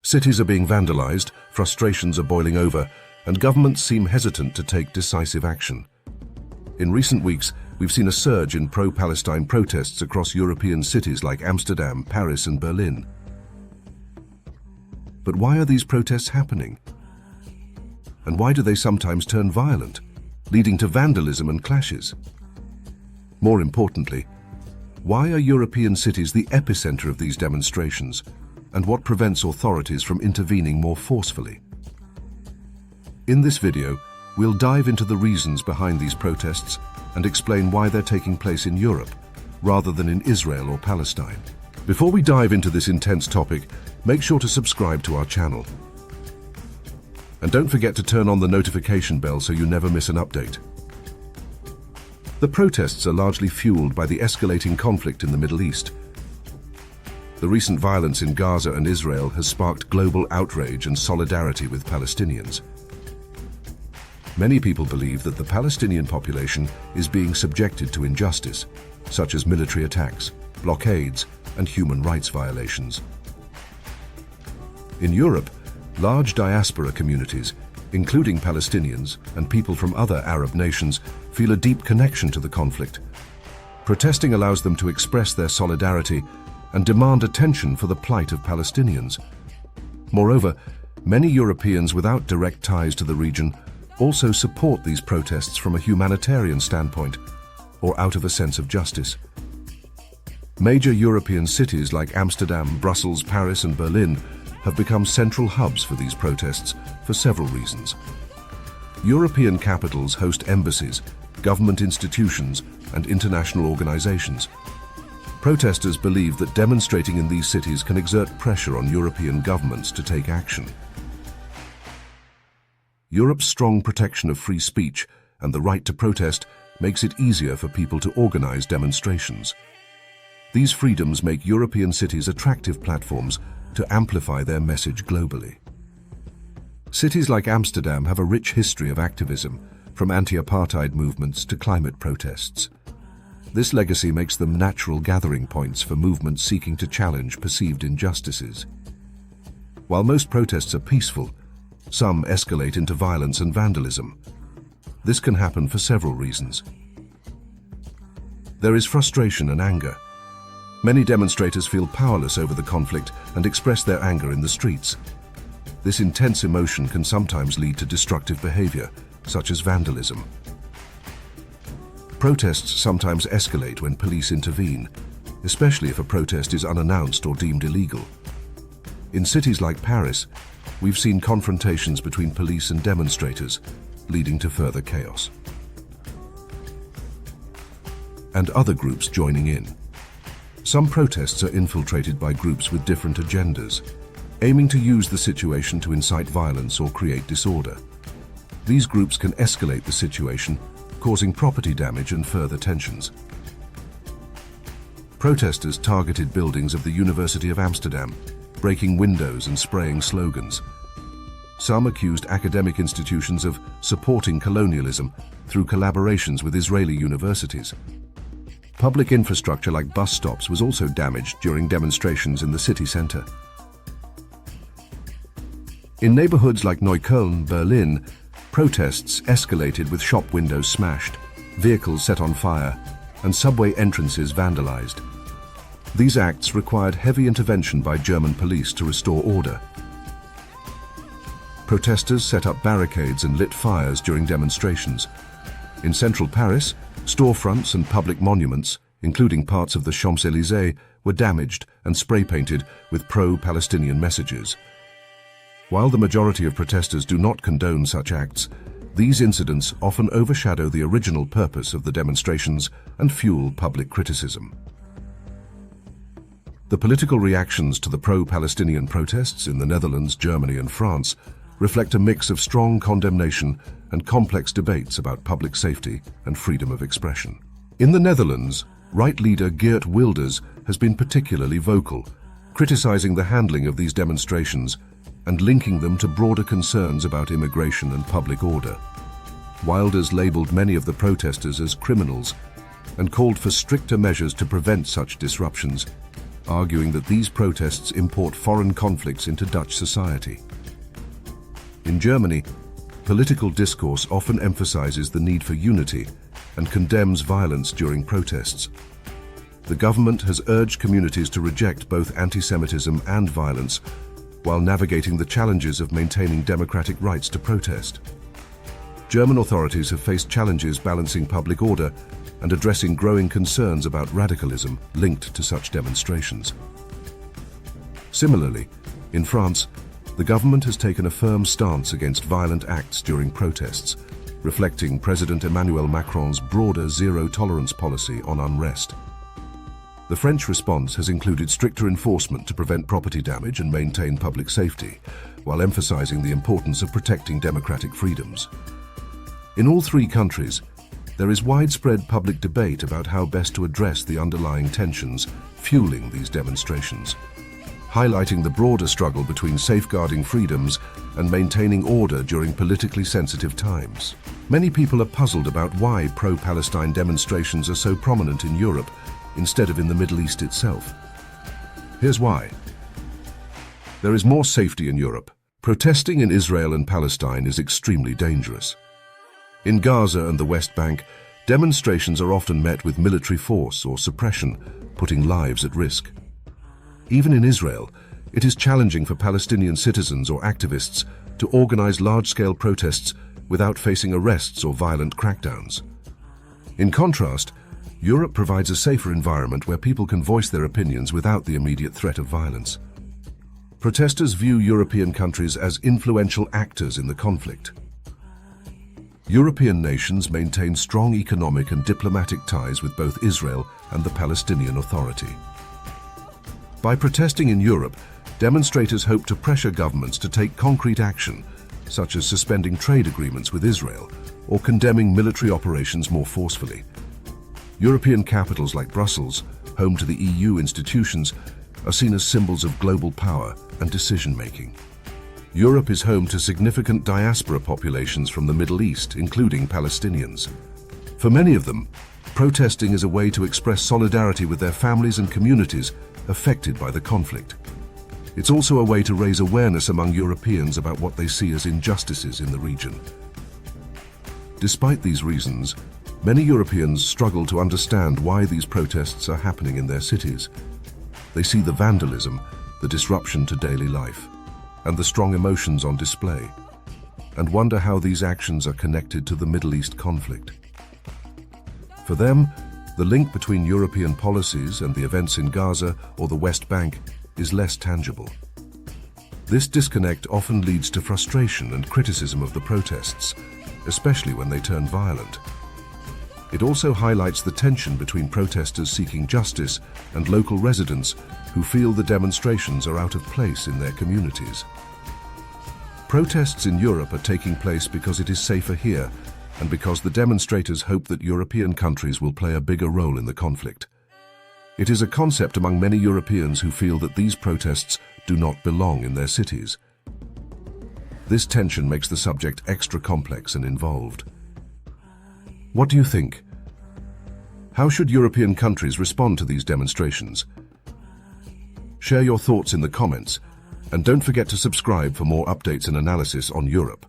Cities are being vandalized, frustrations are boiling over, and governments seem hesitant to take decisive action. In recent weeks, we've seen a surge in pro-Palestine protests across European cities like Amsterdam, Paris, and Berlin. But why are these protests happening? And why do they sometimes turn violent, leading to vandalism and clashes? More importantly, why are European cities the epicenter of these demonstrations, and what prevents authorities from intervening more forcefully? In this video, we'll dive into the reasons behind these protests and explain why they're taking place in Europe, rather than in Israel or Palestine. Before we dive into this intense topic, make sure to subscribe to our channel. And don't forget to turn on the notification bell so you never miss an update. The protests are largely fueled by the escalating conflict in the Middle East. The recent violence in Gaza and Israel has sparked global outrage and solidarity with Palestinians. Many people believe that the Palestinian population is being subjected to injustice, such as military attacks, blockades, and human rights violations. In Europe, large diaspora communities, including Palestinians and people from other Arab nations, feel a deep connection to the conflict. Protesting allows them to express their solidarity and demand attention for the plight of Palestinians. Moreover, many Europeans without direct ties to the region also support these protests from a humanitarian standpoint or out of a sense of justice. Major European cities like Amsterdam, Brussels, Paris, and Berlin have become central hubs for these protests for several reasons. European capitals host embassies, government institutions, and international organizations. Protesters believe that demonstrating in these cities can exert pressure on European governments to take action. Europe's strong protection of free speech and the right to protest makes it easier for people to organize demonstrations. These freedoms make European cities attractive platforms to amplify their message globally. Cities like Amsterdam have a rich history of activism, from anti-apartheid movements to climate protests. This legacy makes them natural gathering points for movements seeking to challenge perceived injustices. While most protests are peaceful, some escalate into violence and vandalism. This can happen for several reasons. There is frustration and anger. Many demonstrators feel powerless over the conflict and express their anger in the streets. This intense emotion can sometimes lead to destructive behavior, such as vandalism. Protests sometimes escalate when police intervene, especially if a protest is unannounced or deemed illegal. In cities like Paris, we've seen confrontations between police and demonstrators, leading to further chaos. And other groups joining in. Some protests are infiltrated by groups with different agendas, aiming to use the situation to incite violence or create disorder. These groups can escalate the situation, causing property damage and further tensions. Protesters targeted buildings of the University of Amsterdam, breaking windows and spraying slogans. Some accused academic institutions of supporting colonialism through collaborations with Israeli universities. Public infrastructure like bus stops was also damaged during demonstrations in the city center. In neighborhoods like Neukölln, Berlin, protests escalated with shop windows smashed, vehicles set on fire, and subway entrances vandalized. These acts required heavy intervention by German police to restore order. Protesters set up barricades and lit fires during demonstrations. In central Paris, storefronts and public monuments, including parts of the Champs-Élysées, were damaged and spray-painted with pro-Palestinian messages. While the majority of protesters do not condone such acts, these incidents often overshadow the original purpose of the demonstrations and fuel public criticism. The political reactions to the pro-Palestinian protests in the Netherlands, Germany, and France reflect a mix of strong condemnation and complex debates about public safety and freedom of expression. In the Netherlands, right leader Geert Wilders has been particularly vocal, criticizing the handling of these demonstrations and linking them to broader concerns about immigration and public order. Wilders labeled many of the protesters as criminals and called for stricter measures to prevent such disruptions, arguing that these protests import foreign conflicts into Dutch society. In Germany, political discourse often emphasizes the need for unity and condemns violence during protests. The government has urged communities to reject both anti-Semitism and violence while navigating the challenges of maintaining democratic rights to protest. German authorities have faced challenges balancing public order and addressing growing concerns about radicalism linked to such demonstrations. Similarly, in France, the government has taken a firm stance against violent acts during protests, reflecting President Emmanuel Macron's broader zero-tolerance policy on unrest. The French response has included stricter enforcement to prevent property damage and maintain public safety, while emphasizing the importance of protecting democratic freedoms. In all three countries, there is widespread public debate about how best to address the underlying tensions fueling these demonstrations, highlighting the broader struggle between safeguarding freedoms and maintaining order during politically sensitive times. Many people are puzzled about why pro-Palestine demonstrations are so prominent in Europe instead of in the Middle East itself. Here's why. There is more safety in Europe. Protesting in Israel and Palestine is extremely dangerous. In Gaza and the West Bank, demonstrations are often met with military force or suppression, putting lives at risk. Even in Israel, it is challenging for Palestinian citizens or activists to organize large-scale protests without facing arrests or violent crackdowns. In contrast, Europe provides a safer environment where people can voice their opinions without the immediate threat of violence. Protesters view European countries as influential actors in the conflict. European nations maintain strong economic and diplomatic ties with both Israel and the Palestinian Authority. By protesting in Europe, demonstrators hope to pressure governments to take concrete action, such as suspending trade agreements with Israel or condemning military operations more forcefully. European capitals like Brussels, home to the EU institutions, are seen as symbols of global power and decision-making. Europe is home to significant diaspora populations from the Middle East, including Palestinians. For many of them, protesting is a way to express solidarity with their families and communities affected by the conflict. It's also a way to raise awareness among Europeans about what they see as injustices in the region. Despite these reasons, many Europeans struggle to understand why these protests are happening in their cities. They see the vandalism, the disruption to daily life, and the strong emotions on display, and wonder how these actions are connected to the Middle East conflict. For them, the link between European policies and the events in Gaza or the West Bank is less tangible. This disconnect often leads to frustration and criticism of the protests, especially when they turn violent. It also highlights the tension between protesters seeking justice and local residents who feel the demonstrations are out of place in their communities. Protests in Europe are taking place because it is safer here and because the demonstrators hope that European countries will play a bigger role in the conflict. It is a concept among many Europeans who feel that these protests do not belong in their cities. This tension makes the subject extra complex and involved. What do you think? How should European countries respond to these demonstrations? Share your thoughts in the comments, and don't forget to subscribe for more updates and analysis on Europe.